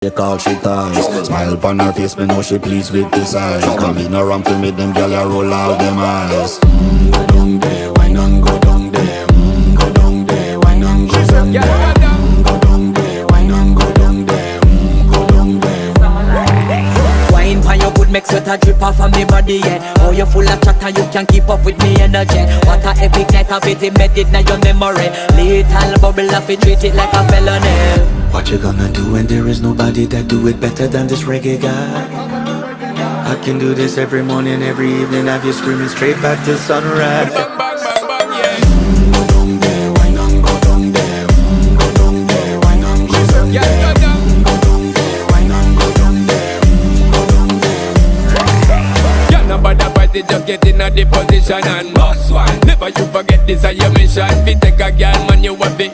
They call she ties. Smile upon her face, me know she pleased with this eyes. Come in around to me, them gyal a roll out them eyes. Go down there, why not go down there? Go down there, why not go down there? Go down there, why not go down there? Go down there. Wine pan your good, make sweat a drip off of me body, yeah. Oh, you full of chatter, you can't keep up with me energy. What a epic night of it, embedded in your memory. Little bubble up, it treat it like a felony. What you gonna do when there is nobody that do it better than this reggae guy? I can do this every morning, every evening, have you screaming straight back to sunrise. Bang, bang, bang, bang, yeah. Go down there, why not go down there? Go down there, why not go down there? Yeah, go down. Go down there, why not go down there? Go down there. Yeah, nobody fight it, just get in a the position and boss one. Never you forget this is your mission. Fi take a girl, man, you have to